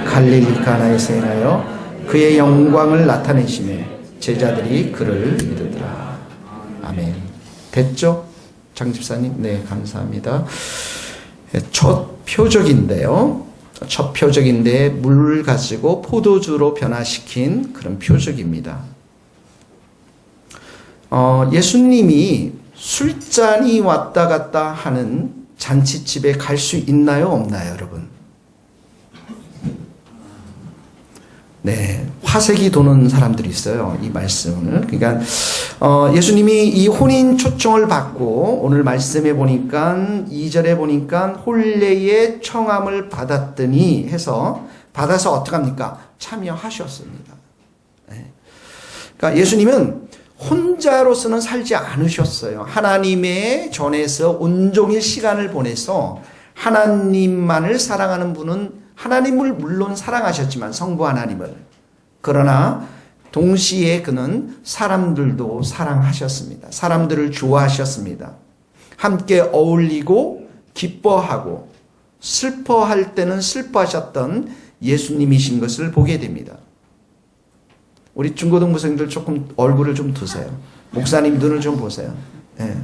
갈릴리 가나에서 행하여 그의 영광을 나타내시매 제자들이 그를 믿으더라. 아멘. 됐죠? 장 집사님? 네, 감사합니다. 첫 표적인데요. 첫 표적인데 물을 가지고 포도주로 변화시킨 그런 표적입니다. 예수님이 술잔이 왔다 갔다 하는 잔치집에 갈 수 있나요? 없나요, 여러분? 네, 화색이 도는 사람들이 있어요. 이 말씀을. 그러니까 예수님이 이 혼인 초청을 받고 오늘 말씀해 보니까 2절에 보니까 혼례의 청함을 받았더니 해서 받아서 어떻게 합니까? 참여하셨습니다. 네. 그러니까 예수님은 혼자로서는 살지 않으셨어요. 하나님의 전에서 온종일 시간을 보내서 하나님만을 사랑하는 분은 하나님을 물론 사랑하셨지만 성부 하나님을, 그러나 동시에 그는 사람들도 사랑하셨습니다. 사람들을 좋아하셨습니다. 함께 어울리고 기뻐하고 슬퍼할 때는 슬퍼하셨던 예수님이신 것을 보게 됩니다. 우리 중고등부생들 조금 얼굴을 좀 두세요. 목사님 눈을 좀 보세요. 네.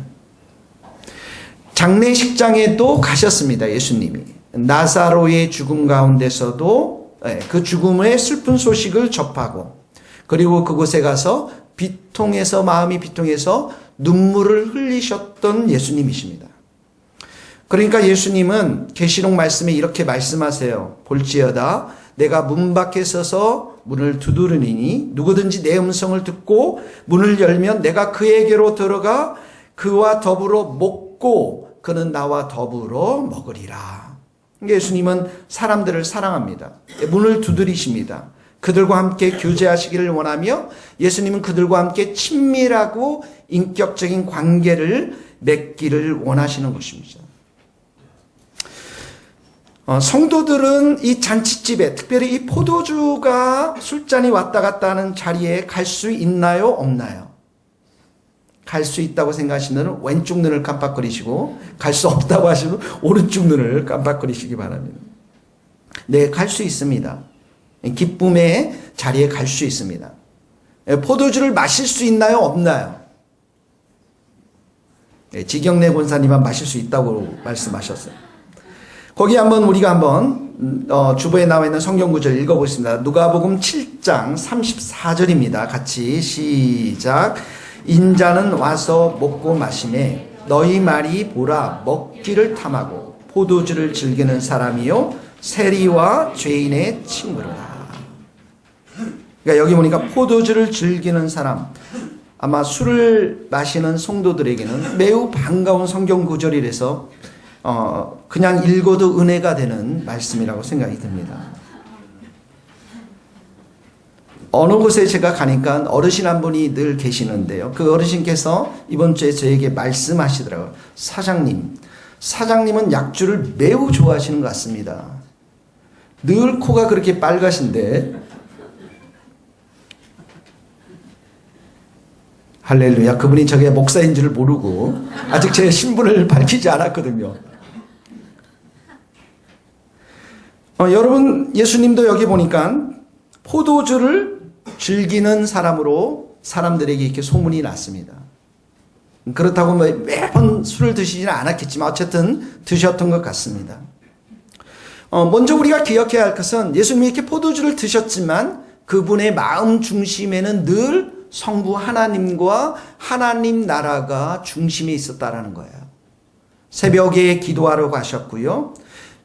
장례식장에도 가셨습니다. 예수님이. 나사로의 죽음 가운데서도 그 죽음의 슬픈 소식을 접하고, 그리고 그곳에 가서 마음이 비통해서 눈물을 흘리셨던 예수님이십니다. 그러니까 예수님은 계시록 말씀에 이렇게 말씀하세요. 볼지어다 내가 문 밖에 서서 문을 두드리니 누구든지 내 음성을 듣고 문을 열면 내가 그에게로 들어가 그와 더불어 먹고 그는 나와 더불어 먹으리라. 예수님은 사람들을 사랑합니다. 문을 두드리십니다. 그들과 함께 교제하시기를 원하며 예수님은 그들과 함께 친밀하고 인격적인 관계를 맺기를 원하시는 것입니다. 성도들은 이 잔치집에, 특별히 이 포도주가 술잔이 왔다 갔다 하는 자리에 갈 수 있나요? 없나요? 갈 수 있다고 생각하시는 분은 왼쪽 눈을 깜빡거리시고, 갈 수 없다고 하시는 분은 오른쪽 눈을 깜빡거리시기 바랍니다. 네, 갈 수 있습니다. 기쁨의 자리에 갈 수 있습니다. 포도주를 마실 수 있나요? 없나요? 네, 지경래 권사님은 마실 수 있다고 말씀하셨어요. 거기 우리가 한번 주보에 나와 있는 성경 구절 읽어보겠습니다. 누가복음 7장 34절입니다. 같이 시작. 인자는 와서 먹고 마시매 너희 말이 보라 먹기를 탐하고 포도주를 즐기는 사람이요 세리와 죄인의 친구로다. 그러니까 여기 보니까 포도주를 즐기는 사람, 아마 술을 마시는 성도들에게는 매우 반가운 성경 구절이라서 그냥 읽어도 은혜가 되는 말씀이라고 생각이 듭니다. 어느 곳에 제가 가니까 어르신 한 분이 늘 계시는데요. 그 어르신께서 이번 주에 저에게 말씀하시더라고요. 사장님은 약주를 매우 좋아하시는 것 같습니다. 늘 코가 그렇게 빨가신데, 할렐루야. 그분이 저게 목사인 줄 모르고 아직 제 신분을 밝히지 않았거든요. 여러분, 예수님도 여기 보니까 포도주를 즐기는 사람으로 사람들에게 이렇게 소문이 났습니다. 그렇다고 매번 술을 드시지는 않았겠지만 어쨌든 드셨던 것 같습니다. 먼저 우리가 기억해야 할 것은 예수님이 이렇게 포도주를 드셨지만 그분의 마음 중심에는 늘 성부 하나님과 하나님 나라가 중심에 있었다라는 거예요. 새벽에 기도하러 가셨고요.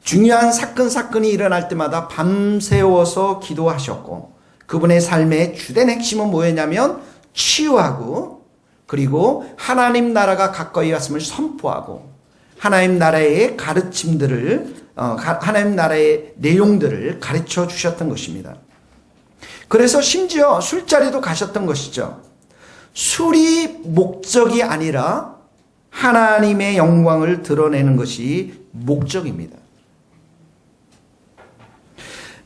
중요한 사건이 일어날 때마다 밤새워서 기도하셨고, 그분의 삶의 주된 핵심은 뭐였냐면 치유하고, 그리고 하나님 나라가 가까이 왔음을 선포하고, 하나님 나라의 가르침들을, 하나님 나라의 내용들을 가르쳐 주셨던 것입니다. 그래서 심지어 술자리도 가셨던 것이죠. 술이 목적이 아니라 하나님의 영광을 드러내는 것이 목적입니다.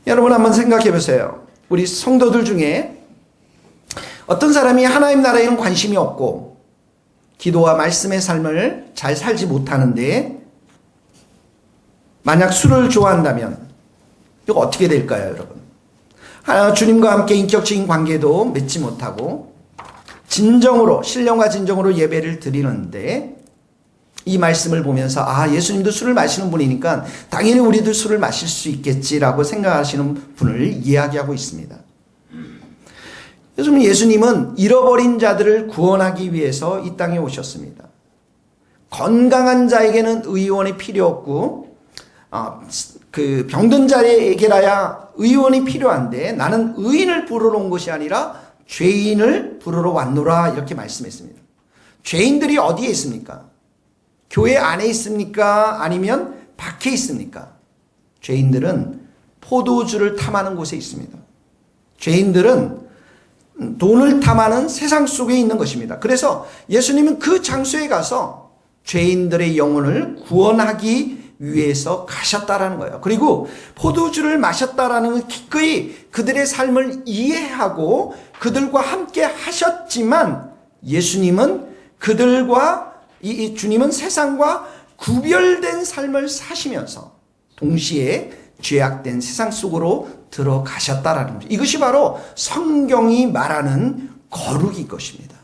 여러분 한번 생각해 보세요. 우리 성도들 중에 어떤 사람이 하나님 나라에는 관심이 없고 기도와 말씀의 삶을 잘 살지 못하는데 만약 술을 좋아한다면 이거 어떻게 될까요, 여러분? 주님과 함께 인격적인 관계도 맺지 못하고 진정으로, 신령과 진정으로 예배를 드리는데 이 말씀을 보면서 예수님도 술을 마시는 분이니까 당연히 우리도 술을 마실 수 있겠지라고 생각하시는 분을 이야기하고 있습니다. 예수님은 잃어버린 자들을 구원하기 위해서 이 땅에 오셨습니다. 건강한 자에게는 의원이 필요 없고 그 병든 자에게라야 의원이 필요한데 나는 의인을 부르러 온 것이 아니라 죄인을 부르러 왔노라 이렇게 말씀했습니다. 죄인들이 어디에 있습니까? 교회 안에 있습니까? 아니면 밖에 있습니까? 죄인들은 포도주를 탐하는 곳에 있습니다. 죄인들은 돈을 탐하는 세상 속에 있는 것입니다. 그래서 예수님은 그 장소에 가서 죄인들의 영혼을 구원하기 위해서 가셨다라는 거예요. 그리고 포도주를 마셨다라는 건 기꺼이 그들의 삶을 이해하고 그들과 함께 하셨지만 예수님은 이 주님은 세상과 구별된 삶을 사시면서 동시에 죄악된 세상 속으로 들어가셨다라는 거죠. 이것이 바로 성경이 말하는 거룩인 것입니다.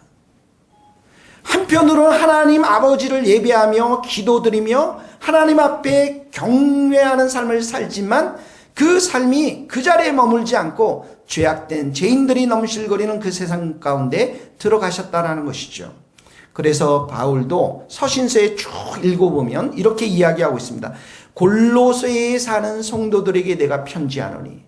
한편으로는 하나님 아버지를 예배하며 기도드리며 하나님 앞에 경외하는 삶을 살지만 그 삶이 그 자리에 머물지 않고 죄악된 죄인들이 넘실거리는 그 세상 가운데 들어가셨다라는 것이죠. 그래서 바울도 서신서에 쭉 읽어보면 이렇게 이야기하고 있습니다. 골로새에 사는 성도들에게 내가 편지하노니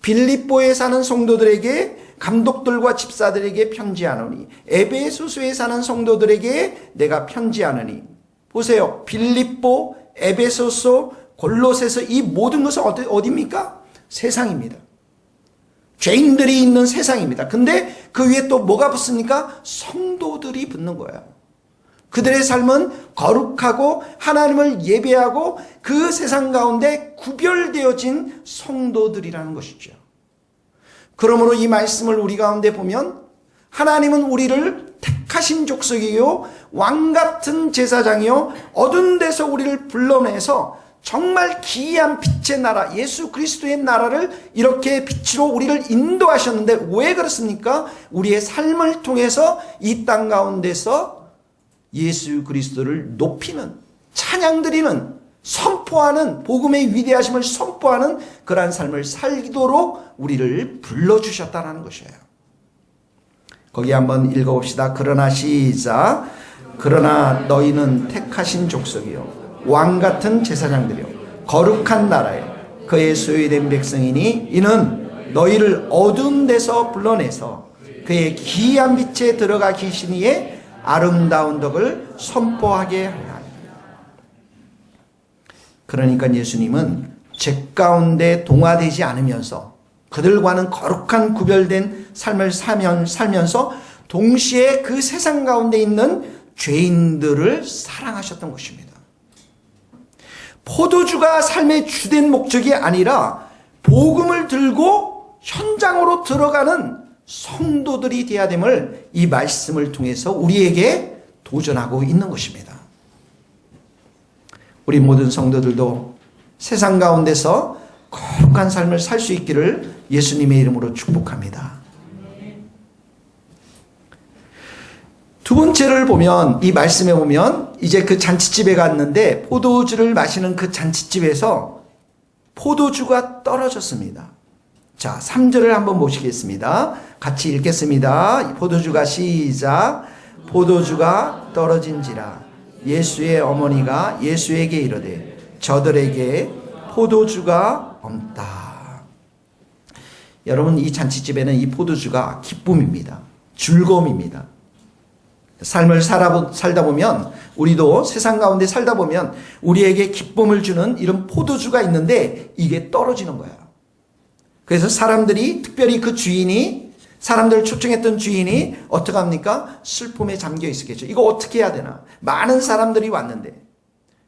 빌립보에 사는 성도들에게 감독들과 집사들에게 편지하노니 에베소서에 사는 성도들에게 내가 편지하노니 보세요. 빌립보, 에베소서, 골로새서 이 모든 것은 어디입니까? 세상입니다. 죄인들이 있는 세상입니다. 근데 그 위에 또 뭐가 붙습니까? 성도들이 붙는 거예요. 그들의 삶은 거룩하고 하나님을 예배하고 그 세상 가운데 구별되어진 성도들이라는 것이죠. 그러므로 이 말씀을 우리 가운데 보면 하나님은 우리를 택하신 족속이요 왕같은 제사장이요 어두운 데서 우리를 불러내서 정말 기이한 빛의 나라 예수 그리스도의 나라를 이렇게 빛으로 우리를 인도하셨는데 왜 그렇습니까? 우리의 삶을 통해서 이 땅 가운데서 예수 그리스도를 높이는 찬양드리는 선포하는 복음의 위대하심을 선포하는 그러한 삶을 살도록 우리를 불러주셨다는 것이에요. 거기 한번 읽어봅시다. 그러나 시작. 그러나 너희는 택하신 족속이요 왕같은 제사장들이요 거룩한 나라에 그의 소유된 백성이니 이는 너희를 어두운 데서 불러내서 그의 기이한 빛에 들어가 계시니에 아름다운 덕을 선포하게 하리라. 그러니까 예수님은 죄 가운데 동화되지 않으면서 그들과는 거룩한 구별된 삶을 살면서 동시에 그 세상 가운데 있는 죄인들을 사랑하셨던 것입니다. 포도주가 삶의 주된 목적이 아니라 복음을 들고 현장으로 들어가는 성도들이 되어야 됨을 이 말씀을 통해서 우리에게 도전하고 있는 것입니다. 우리 모든 성도들도 세상 가운데서 거룩한 삶을 살 수 있기를 예수님의 이름으로 축복합니다. 두 번째를 보면 이 말씀에 보면 이제 그 잔치집에 갔는데 포도주를 마시는 그 잔치집에서 포도주가 떨어졌습니다. 자, 3절을 한번 보시겠습니다. 같이 읽겠습니다. 포도주가 시작. 포도주가 떨어진지라 예수의 어머니가 예수에게 이르되 저들에게 포도주가 없다. 여러분 이 잔치집에는 이 포도주가 기쁨입니다. 즐거움입니다. 삶을 살다 보면 우리도 세상 가운데 살다 보면 우리에게 기쁨을 주는 이런 포도주가 있는데 이게 떨어지는 거야. 그래서 사람들이 특별히 그 주인이 사람들을 초청했던 주인이 어떻게 합니까? 슬픔에 잠겨 있었겠죠. 이거 어떻게 해야 되나? 많은 사람들이 왔는데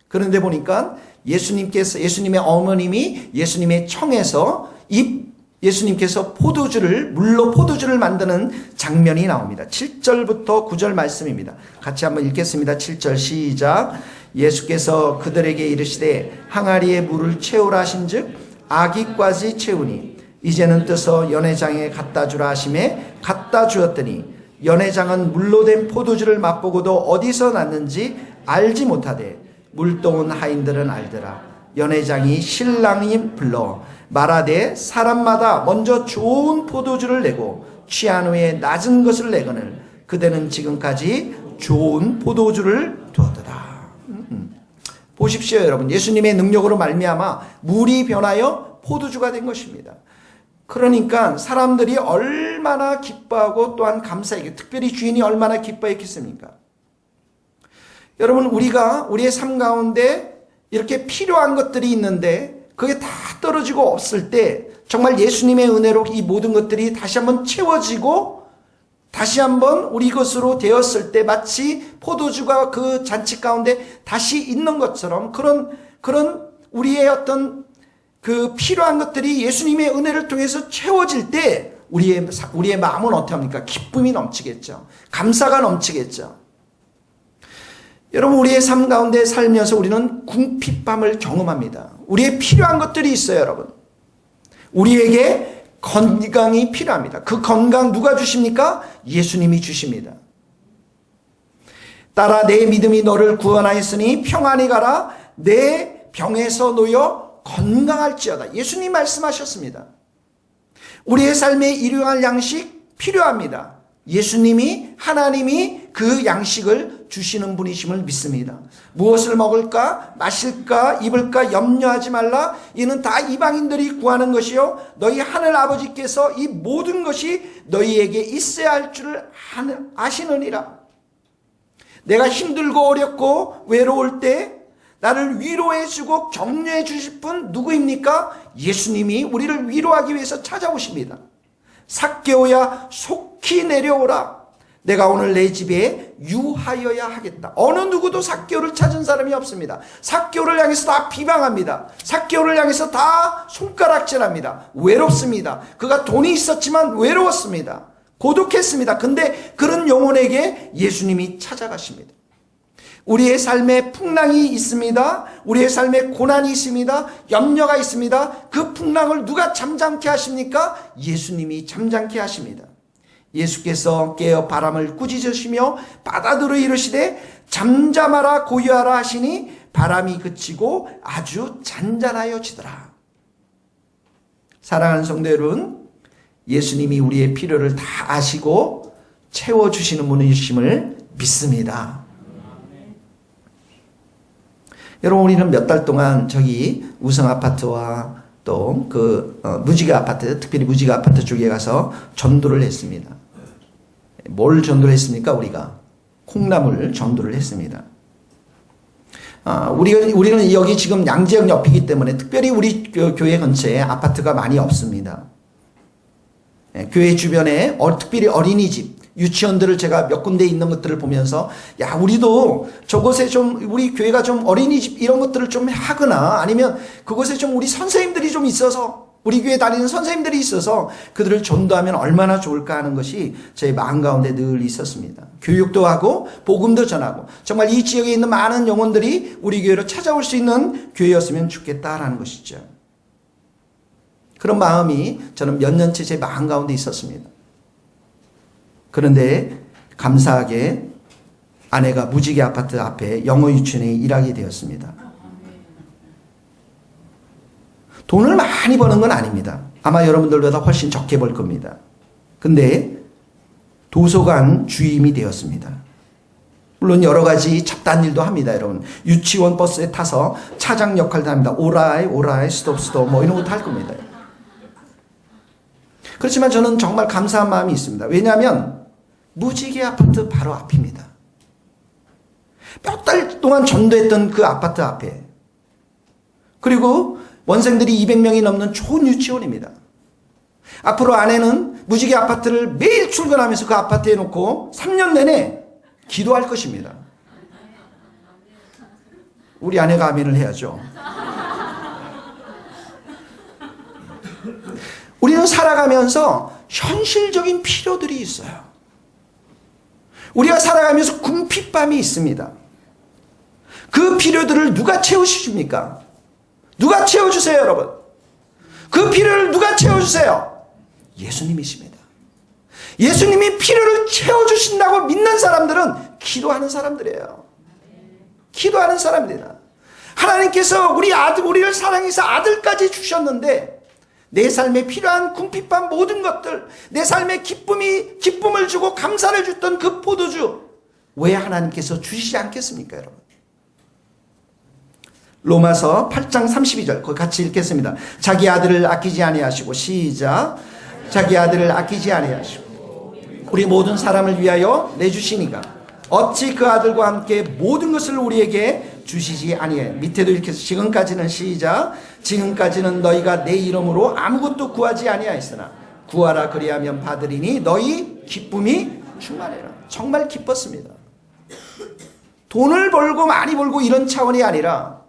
그런데 보니까 예수님의 어머님이 예수님의 청에서 이 예수님께서 물로 포도주를 만드는 장면이 나옵니다. 7절부터 9절 말씀입니다. 같이 한번 읽겠습니다. 7절 시작. 예수께서 그들에게 이르시되 항아리에 물을 채우라 하신즉 아기까지 채우니 이제는 떠서 연회장에 갖다 주라 하심에 갖다 주었더니 연회장은 물로 된 포도주를 맛보고도 어디서 났는지 알지 못하되 물동은 하인들은 알더라. 연회장이 신랑이 불러 말하되 사람마다 먼저 좋은 포도주를 내고 취한 후에 낮은 것을 내거늘 그대는 지금까지 좋은 포도주를 두었더라. 보십시오 여러분. 예수님의 능력으로 말미암아 물이 변하여 포도주가 된 것입니다. 그러니까 사람들이 얼마나 기뻐하고 또한 감사하게, 특별히 주인이 얼마나 기뻐했겠습니까? 여러분, 우리가 우리의 삶 가운데 이렇게 필요한 것들이 있는데 그게 다 떨어지고 없을 때 정말 예수님의 은혜로 이 모든 것들이 다시 한번 채워지고 다시 한번 우리 것으로 되었을 때 마치 포도주가 그 잔치 가운데 다시 있는 것처럼 그런 우리의 어떤 그 필요한 것들이 예수님의 은혜를 통해서 채워질 때 우리의 마음은 어떻게 합니까? 기쁨이 넘치겠죠. 감사가 넘치겠죠. 여러분, 우리의 삶 가운데 살면서 우리는 궁핍함을 경험합니다. 우리의 필요한 것들이 있어요, 여러분. 우리에게 건강이 필요합니다. 그 건강 누가 주십니까? 예수님이 주십니다. 따라 내 믿음이 너를 구원하였으니 평안히 가라. 내 병에서 놓여 건강할지어다. 예수님 말씀하셨습니다. 우리의 삶에 일용할 양식 필요합니다. 예수님이, 하나님이 그 양식을 주시는 분이심을 믿습니다. 무엇을 먹을까, 마실까, 입을까 염려하지 말라. 이는 다 이방인들이 구하는 것이요 너희 하늘 아버지께서 이 모든 것이 너희에게 있어야 할 줄을 아시느니라. 내가 힘들고 어렵고 외로울 때 나를 위로해주고 격려해 주실 분 누구입니까? 예수님이 우리를 위로하기 위해서 찾아오십니다. 삭개오야 속히 내려오라. 내가 오늘 내 집에 유하여야 하겠다. 어느 누구도 삭개오를 찾은 사람이 없습니다. 삭개오를 향해서 다 비방합니다. 삭개오를 향해서 다 손가락질합니다. 외롭습니다. 그가 돈이 있었지만 외로웠습니다. 고독했습니다. 근데 그런 영혼에게 예수님이 찾아가십니다. 우리의 삶에 풍랑이 있습니다. 우리의 삶에 고난이 있습니다. 염려가 있습니다. 그 풍랑을 누가 잠잠케 하십니까? 예수님이 잠잠케 하십니다. 예수께서 깨어 바람을 꾸짖으시며 바다들을 이르시되 잠잠하라 고요하라 하시니 바람이 그치고 아주 잔잔하여지더라. 사랑하는 성도 여러분, 예수님이 우리의 필요를 다 아시고 채워주시는 분이심을 믿습니다. 여러분, 우리는 몇 달 동안 저기 우성아파트와 또 무지개 아파트, 특별히 무지개 아파트 쪽에 가서 전도를 했습니다. 뭘 전도를 했습니까? 우리가 콩나물 전도를 했습니다. 우리는 여기 지금 양재역 옆이기 때문에 특별히 우리 교회 근처에 아파트가 많이 없습니다. 교회 주변에 특별히 어린이집, 유치원들을 제가 몇 군데 있는 것들을 보면서 야, 우리도 저곳에 좀 우리 교회가 좀 어린이집 이런 것들을 좀 하거나 아니면 그곳에 좀 우리 선생님들이 좀 있어서 우리 교회 다니는 선생님들이 있어서 그들을 전도하면 얼마나 좋을까 하는 것이 제 마음 가운데 늘 있었습니다. 교육도 하고 복음도 전하고 정말 이 지역에 있는 많은 영혼들이 우리 교회로 찾아올 수 있는 교회였으면 좋겠다라는 것이죠. 그런 마음이 저는 몇 년째 제 마음 가운데 있었습니다. 그런데 감사하게 아내가 무지개 아파트 앞에 영어 유치원에 일하게 되었습니다. 돈을 많이 버는 건 아닙니다. 아마 여러분들보다 훨씬 적게 벌 겁니다. 근데 도서관 주임이 되었습니다. 물론 여러 가지 잡다한 일도 합니다, 여러분. 유치원 버스에 타서 차장 역할도 합니다. 오라이, 스톱, 뭐 이런 것도 할 겁니다. 그렇지만 저는 정말 감사한 마음이 있습니다. 왜냐하면 무지개 아파트 바로 앞입니다. 몇 달 동안 전도했던 그 아파트 앞에, 그리고 원생들이 200명이 넘는 좋은 유치원입니다. 앞으로 아내는 무지개 아파트를 매일 출근하면서 그 아파트에 놓고 3년 내내 기도할 것입니다. 우리 아내가 아멘을 해야죠. 우리는 살아가면서 현실적인 필요들이 있어요. 우리가 살아가면서 궁핍함이 있습니다. 그 필요들을 누가 채우십니까? 누가 채워주세요, 여러분? 그 필요를 누가 채워주세요? 예수님이십니다. 예수님이 필요를 채워주신다고 믿는 사람들은 기도하는 사람들이에요. 기도하는 사람들이다. 하나님께서 우리를 사랑해서 아들까지 주셨는데 내 삶에 필요한 궁핍한 모든 것들, 내 삶에 기쁨을 주고 감사를 줬던 그 포도주 왜 하나님께서 주시지 않겠습니까, 여러분? 로마서 8장 32절 거기 같이 읽겠습니다. 자기 아들을 아끼지 아니하시고 시작. 자기 아들을 아끼지 아니하시고 우리 모든 사람을 위하여 내주시니까 어찌 그 아들과 함께 모든 것을 우리에게 주시지 아니해. 밑에도 이렇게 해서 지금까지는 시작. 지금까지는 너희가 내 이름으로 아무것도 구하지 아니하였으나 구하라 그리하면 받으리니 너희 기쁨이 충만해라. 정말 기뻤습니다. 돈을 벌고 많이 벌고 이런 차원이 아니라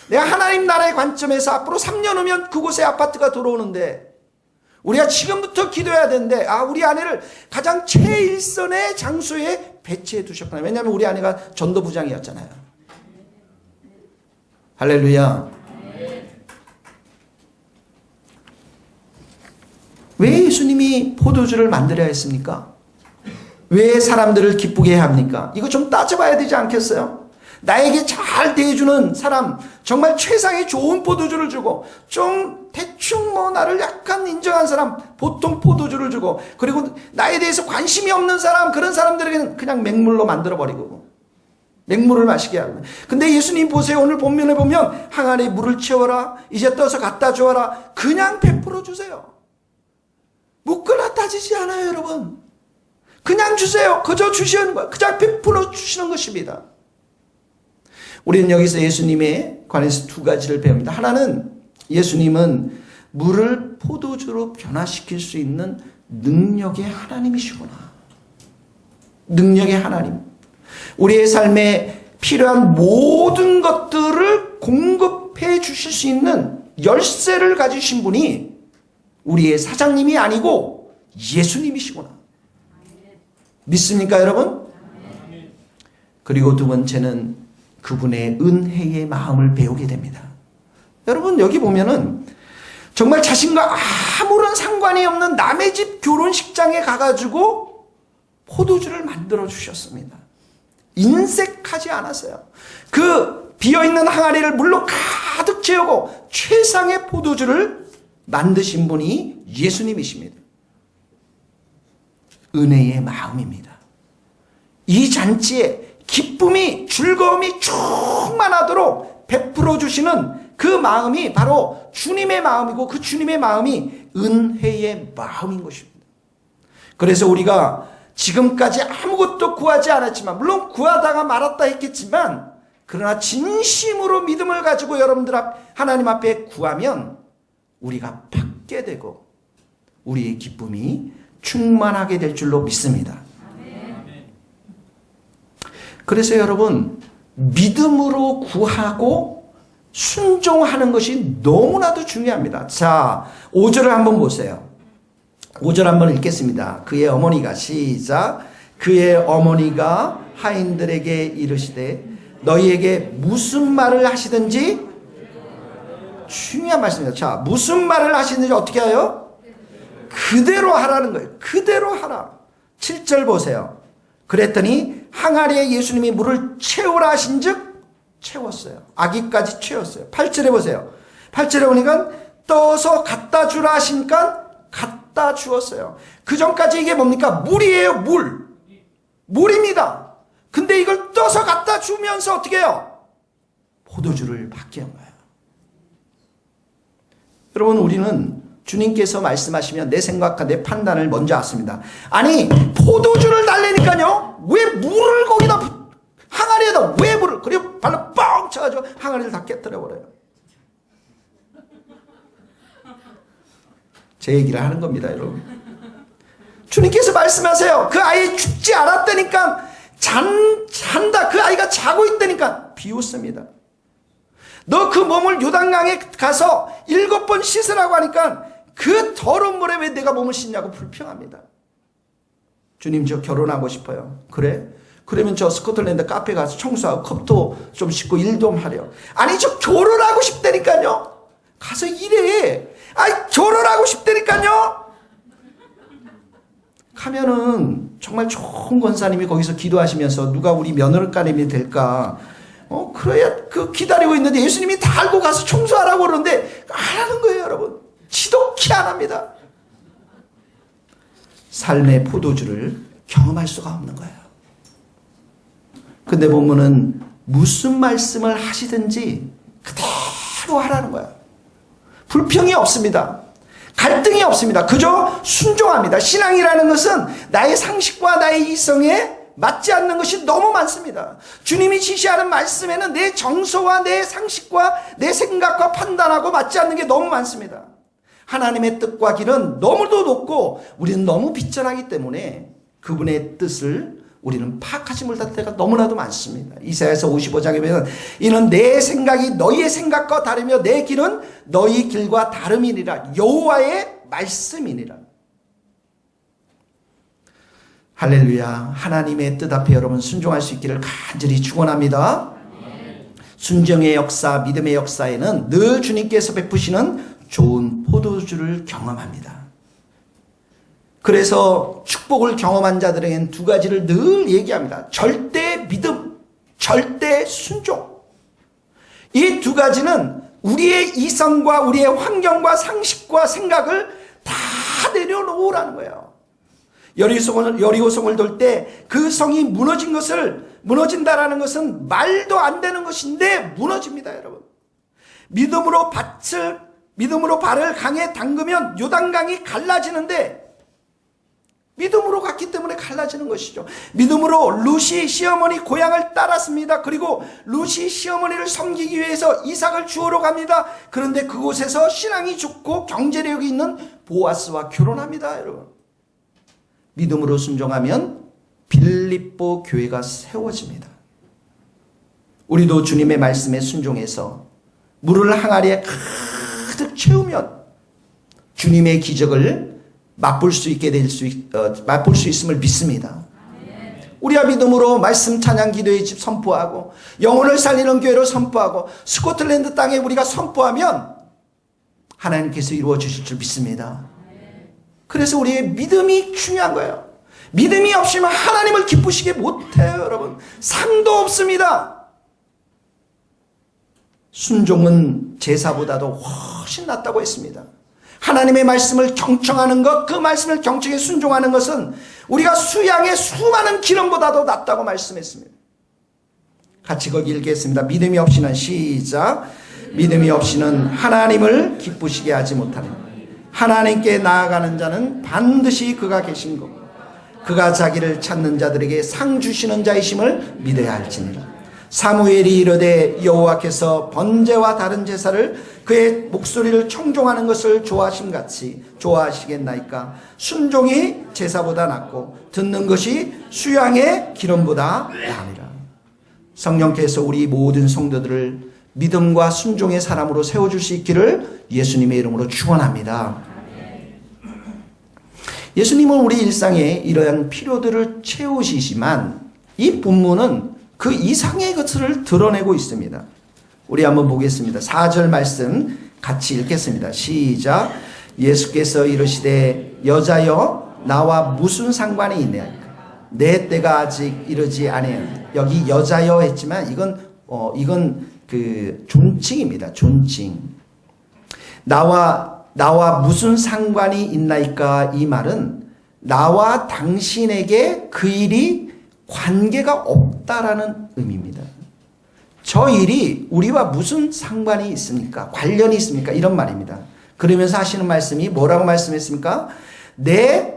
내가 하나님 나라의 관점에서 앞으로 3년 후면 그곳에 아파트가 들어오는데 우리가 지금부터 기도해야 되는데 우리 아내를 가장 최일선의 장소에 배치해 두셨구나. 왜냐하면 우리 아내가 전도부장이었잖아요. 할렐루야. 왜 예수님이 포도주를 만들어야 했습니까? 왜 사람들을 기쁘게 해야 합니까? 이거 좀 따져봐야 되지 않겠어요? 나에게 잘 대해주는 사람, 정말 최상의 좋은 포도주를 주고 좀 대충 나를 약간 인정한 사람 보통 포도주를 주고, 그리고 나에 대해서 관심이 없는 사람, 그런 사람들에게는 그냥 맹물로 만들어버리고 맹물을 마시게 하고. 근데 예수님 보세요. 오늘 본문에 보면 항아리에 물을 채워라, 이제 떠서 갖다 주어라, 그냥 베풀어 주세요. 묻거나 따지지 않아요, 여러분. 그냥 주세요. 그저 주시는 거예요. 그냥 베풀어 주시는 것입니다. 우리는 여기서 예수님에 관해서 두 가지를 배웁니다. 하나는 예수님은 물을 포도주로 변화시킬 수 있는 능력의 하나님이시구나. 능력의 하나님. 우리의 삶에 필요한 모든 것들을 공급해 주실 수 있는 열쇠를 가지신 분이 우리의 사장님이 아니고 예수님이시구나. 믿습니까, 여러분? 그리고 두 번째는 그분의 은혜의 마음을 배우게 됩니다. 여러분, 여기 보면은 정말 자신과 아무런 상관이 없는 남의 집 결혼식장에 가가지고 포도주를 만들어 주셨습니다. 인색하지 않았어요. 그 비어있는 항아리를 물로 가득 채우고 최상의 포도주를 만드신 분이 예수님이십니다. 은혜의 마음입니다. 이 잔치에 기쁨이, 즐거움이 충만하도록 베풀어 주시는 그 마음이 바로 주님의 마음이고, 그 주님의 마음이 은혜의 마음인 것입니다. 그래서 우리가 지금까지 아무것도 구하지 않았지만, 물론 구하다가 말았다 했겠지만, 그러나 진심으로 믿음을 가지고 여러분들 하나님 앞에 구하면 우리가 받게 되고 우리의 기쁨이 충만하게 될 줄로 믿습니다. 그래서 여러분, 믿음으로 구하고 순종하는 것이 너무나도 중요합니다. 자, 5절을 한번 보세요. 5절 한번 읽겠습니다. 그의 어머니가 시작. 그의 어머니가 하인들에게 이르시되 너희에게 무슨 말을 하시든지, 중요한 말씀입니다. 자, 무슨 말을 하시든지 어떻게 해요? 그대로 하라는 거예요. 그대로 하라. 7절 보세요. 그랬더니 항아리에 예수님이 물을 채우라 하신 즉 채웠어요. 아기까지 채웠어요. 8절에 보세요. 8절에 보니까 떠서 갖다 주라 하시니까 갖다 주었어요. 그 전까지 이게 뭡니까? 물이에요. 물입니다. 근데 이걸 떠서 갖다 주면서 어떻게 해요? 포도주를 받게 한 거예요. 여러분, 우리는 주님께서 말씀하시면 내 생각과 내 판단을 먼저 하십니다. 아니, 포도주를 달래니까요, 왜 물을 거기다, 항아리에다 왜 물을, 그리고 발로 뻥 쳐가지고 항아리를 다 깨뜨려버려요. 제 얘기를 하는 겁니다, 여러분. 주님께서 말씀하세요. 그 아이 죽지 않았다니까, 잔다, 그 아이가 자고 있다니까 비웃습니다. 너 그 몸을 요단강에 가서 7번 씻으라고 하니까 그 더러운 물에 왜 내가 몸을 씻냐고 불평합니다. 주님, 저 결혼하고 싶어요. 그래? 그러면 저 스코틀랜드 카페 가서 청소하고 컵도 좀 씻고 일 좀 하려. 아니, 저 결혼하고 싶다니까요. 가서 일해. 아니, 결혼하고 싶다니까요. 가면은 정말 좋은 권사님이 거기서 기도하시면서 누가 우리 며느리감이 될까? 그래야 기다리고 있는데 예수님이 다 알고 가서 청소하라고 그러는데 안 하는 거예요, 여러분. 지독히 안 합니다. 삶의 포도주를 경험할 수가 없는 거예요. 근데 보면은 무슨 말씀을 하시든지 그대로 하라는 거예요. 불평이 없습니다. 갈등이 없습니다. 그저 순종합니다. 신앙이라는 것은 나의 상식과 나의 이성에 맞지 않는 것이 너무 많습니다. 주님이 지시하는 말씀에는 내 정서와 내 상식과 내 생각과 판단하고 맞지 않는 게 너무 많습니다. 하나님의 뜻과 길은 너무도 높고 우리는 너무 비천하기 때문에 그분의 뜻을 우리는 파악하지 못할 때가 너무나도 많습니다. 이사야서 55장에 보면 이는 내 생각이 너희의 생각과 다르며 내 길은 너희 길과 다름이니라. 여호와의 말씀이니라. 할렐루야. 하나님의 뜻 앞에 여러분 순종할 수 있기를 간절히 축원합니다. 순종의 역사, 믿음의 역사에는 늘 주님께서 베푸시는 좋은 포도주를 경험합니다. 그래서 축복을 경험한 자들에게는 두 가지를 늘 얘기합니다. 절대 믿음, 절대 순종. 이 두 가지는 우리의 이성과 우리의 환경과 상식과 생각을 다 내려놓으라는 거예요. 여리고성을 돌 때 그 성이 무너진다라는 것은 말도 안 되는 것인데 무너집니다, 여러분. 믿음으로 발을 강에 담그면 요단강이 갈라지는데 믿음으로 갔기 때문에 갈라지는 것이죠. 믿음으로 루시 시어머니 고향을 따랐습니다. 그리고 루시 시어머니를 섬기기 위해서 이삭을 주우러 갑니다. 그런데 그곳에서 신앙이 좋고 경제력이 있는 보아스와 결혼합니다, 여러분. 믿음으로 순종하면 빌립보 교회가 세워집니다. 우리도 주님의 말씀에 순종해서 물을 항아리에 가득 채우면 주님의 기적을 맛볼 수 있음을 믿습니다. 우리가 믿음으로 말씀 찬양 기도의 집 선포하고 영혼을 살리는 교회로 선포하고 스코틀랜드 땅에 우리가 선포하면 하나님께서 이루어 주실 줄 믿습니다. 그래서 우리의 믿음이 중요한 거예요. 믿음이 없으면 하나님을 기쁘시게 못해요, 여러분. 상도 없습니다. 순종은 제사보다도 훨씬 낫다고 했습니다. 하나님의 말씀을 경청하는 것, 그 말씀을 경청해 순종하는 것은 우리가 수양의 수많은 기름보다도 낫다고 말씀했습니다. 같이 거기 읽겠습니다. 믿음이 없이는 시작. 믿음이 없이는 하나님을 기쁘시게 하지 못하는 하나님께 나아가는 자는 반드시 그가 계신 것 그가 자기를 찾는 자들에게 상 주시는 자이심을 믿어야 할지니라. 사무엘이 이르되 여호와께서 번제와 다른 제사를 그의 목소리를 청종하는 것을 좋아하심같이 좋아하시겠나이까. 순종이 제사보다 낫고 듣는 것이 수양의 기름보다 나으니라. 성령께서 우리 모든 성도들을 믿음과 순종의 사람으로 세워줄 수 있기를 예수님의 이름으로 축원합니다. 예수님은 우리 일상에 이러한 필요들을 채우시지만 이 본문은 그 이상의 것을 드러내고 있습니다. 우리 한번 보겠습니다. 4절 말씀 같이 읽겠습니다. 시작. 예수께서 이르시되 여자여 나와 무슨 상관이 있느냐. 내 때가 아직 이르지 아니하니. 여기 여자여 했지만 이건 그 존칭입니다. 존칭. 나와 무슨 상관이 있나이까. 이 말은 나와 당신에게 그 일이 관계가 없다라는 의미입니다. 저 일이 우리와 무슨 상관이 있습니까? 관련이 있습니까? 이런 말입니다. 그러면서 하시는 말씀이 뭐라고 말씀했습니까? 내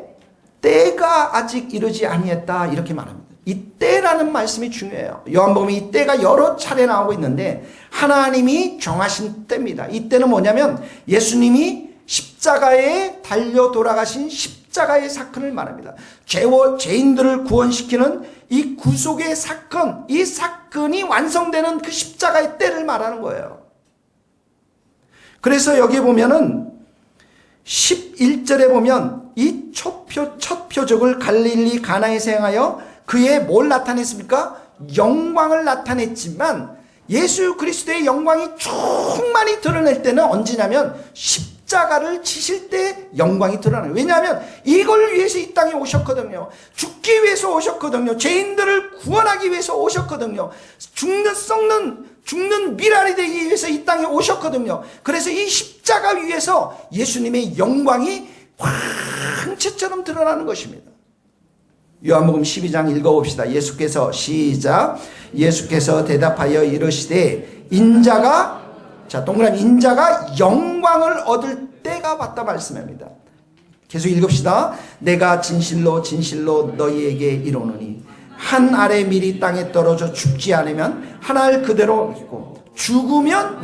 때가 아직 이르지 아니했다 이렇게 말합니다. 이 때라는 말씀이 중요해요. 요한복음에 이 때가 여러 차례 나오고 있는데 하나님이 정하신 때입니다. 이 때는 뭐냐면 예수님이 십자가에 달려 돌아가신 십자가의 사건을 말합니다. 죄인들을 구원시키는 이 구속의 사건, 이 사건이 완성되는 그 십자가의 때를 말하는 거예요. 그래서 여기 보면은 11절에 보면 이 첫 표적을 갈릴리 가나에서 행하여 그의 뭘 나타냈습니까? 영광을 나타냈지만 예수 그리스도의 영광이 충만히 드러낼 때는 언제냐면 십자가를 지실 때 영광이 드러나요. 왜냐하면 이걸 위해서 이 땅에 오셨거든요. 죽기 위해서 오셨거든요. 죄인들을 구원하기 위해서 오셨거든요. 죽는 미랄이 되기 위해서 이 땅에 오셨거든요. 그래서 이 십자가 위에서 예수님의 영광이 황채처럼 드러나는 것입니다. 요한복음 12장 읽어봅시다. 예수께서 시작. 예수께서 대답하여 이르시되 인자가, 자 동그라미, 인자가 영광을 얻을 때가 왔다 말씀합니다. 계속 읽읍시다. 내가 진실로 진실로 너희에게 이르노니 한 알의 밀이 땅에 떨어져 죽지 않으면 한 알 그대로 있고 죽으면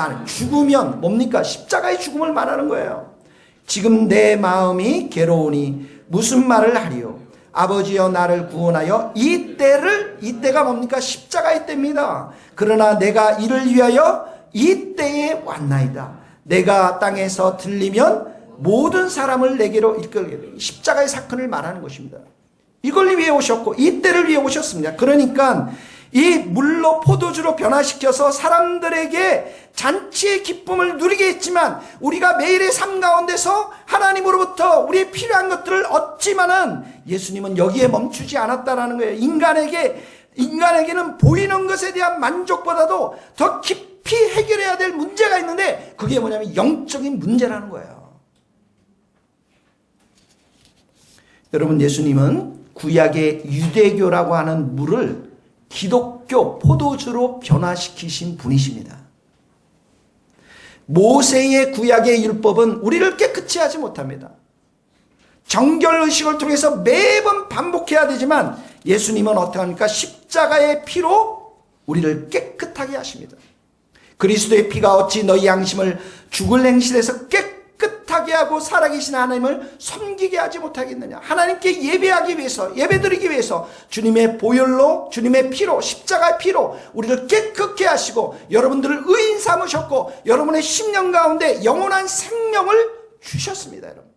뭡니까? 십자가의 죽음을 말하는 거예요. 지금 내 마음이 괴로우니 무슨 말을 하리요? 아버지여 나를 구원하여 이때가 뭡니까? 십자가의 때입니다. 그러나 내가 이를 위하여 이때에 왔나이다. 내가 땅에서 들리면 모든 사람을 내게로 이끌게 돼. 십자가의 사건을 말하는 것입니다. 이걸 위해 오셨고 이때를 위해 오셨습니다. 그러니까 이 물로 포도주로 변화시켜서 사람들에게 잔치의 기쁨을 누리게 했지만 우리가 매일의 삶 가운데서 하나님으로부터 우리의 필요한 것들을 얻지만은 예수님은 여기에 멈추지 않았다라는 거예요. 인간에게는 보이는 것에 대한 만족보다도 더 깊이 해결해야 될 문제가 있는데 그게 뭐냐면 영적인 문제라는 거예요. 여러분, 예수님은 구약의 유대교라고 하는 물을 기독교 포도주로 변화시키신 분이십니다. 모세의 구약의 율법은 우리를 깨끗이 하지 못합니다. 정결의식을 통해서 매번 반복해야 되지만 예수님은 어떻게 합니까? 십자가의 피로 우리를 깨끗하게 하십니다. 그리스도의 피가 어찌 너희 양심을 죽을 행실에서 깨끗하게 하고 살아계신 하나님을 섬기게 하지 못하겠느냐. 하나님께 예배하기 위해서, 예배드리기 위해서 주님의 보혈로, 주님의 피로, 십자가의 피로 우리를 깨끗게 하시고 여러분들을 의인 삼으셨고 여러분의 심령 가운데 영원한 생명을 주셨습니다. 여러분,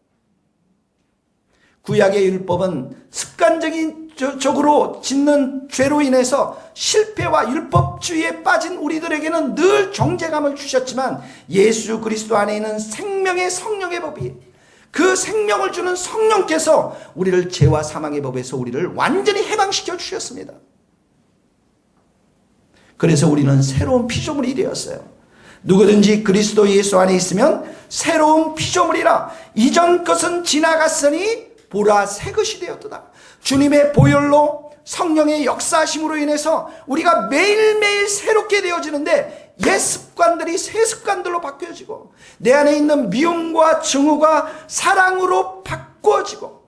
구약의 율법은 습관적으로 짓는 죄로 인해서 실패와 율법주의에 빠진 우리들에게는 늘 정죄감을 주셨지만 예수 그리스도 안에 있는 생명의 성령의 법이, 그 생명을 주는 성령께서 우리를 죄와 사망의 법에서 우리를 완전히 해방시켜 주셨습니다. 그래서 우리는 새로운 피조물이 되었어요. 누구든지 그리스도 예수 안에 있으면 새로운 피조물이라. 이전 것은 지나갔으니 보라 새 것이 되었도다. 주님의 보혈로 성령의 역사하심으로 인해서 우리가 매일매일 새롭게 되어지는데 옛 습관들이 새 습관들로 바뀌어지고 내 안에 있는 미움과 증오가 사랑으로 바꾸어지고,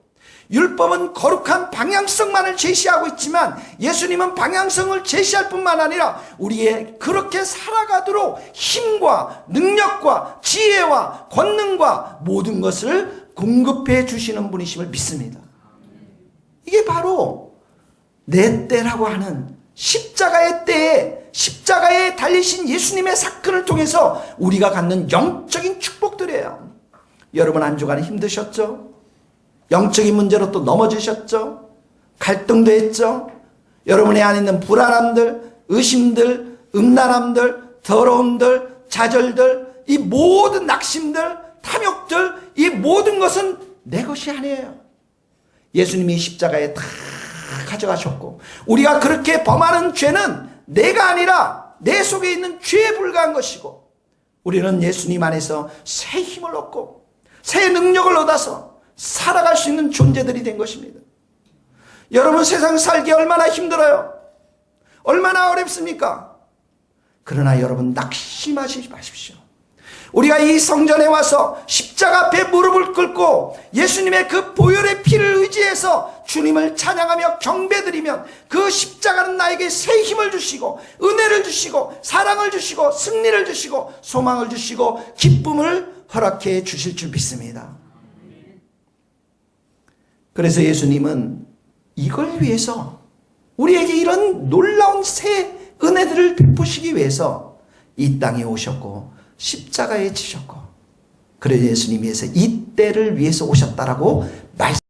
율법은 거룩한 방향성만을 제시하고 있지만 예수님은 방향성을 제시할 뿐만 아니라 우리의 그렇게 살아가도록 힘과 능력과 지혜와 권능과 모든 것을 공급해 주시는 분이심을 믿습니다. 이게 바로 내 때라고 하는 십자가의 때에 십자가에 달리신 예수님의 사건을 통해서 우리가 갖는 영적인 축복들이에요. 여러분, 한 주간 힘드셨죠? 영적인 문제로 또 넘어지셨죠? 갈등도 했죠? 여러분의 안에 있는 불안함들, 의심들, 음란함들, 더러움들, 좌절들, 이 모든 낙심들, 탐욕들, 이 모든 것은 내 것이 아니에요. 예수님이 십자가에 다 가져가셨고 우리가 그렇게 범하는 죄는 내가 아니라 내 속에 있는 죄에 불과한 것이고 우리는 예수님 안에서 새 힘을 얻고 새 능력을 얻어서 살아갈 수 있는 존재들이 된 것입니다. 여러분, 세상 살기 얼마나 힘들어요? 얼마나 어렵습니까? 그러나 여러분, 낙심하지 마십시오. 우리가 이 성전에 와서 십자가 앞에 무릎을 꿇고 예수님의 그 보혈의 피를 의지해서 주님을 찬양하며 경배드리면 그 십자가는 나에게 새 힘을 주시고 은혜를 주시고 사랑을 주시고 승리를 주시고 소망을 주시고 기쁨을 허락해 주실 줄 믿습니다. 그래서 예수님은 이걸 위해서 우리에게 이런 놀라운 새 은혜들을 베푸시기 위해서 이 땅에 오셨고 십자가에 지셨고 그런 예수님이 위해서 이 때를 위해서 오셨다라고 말씀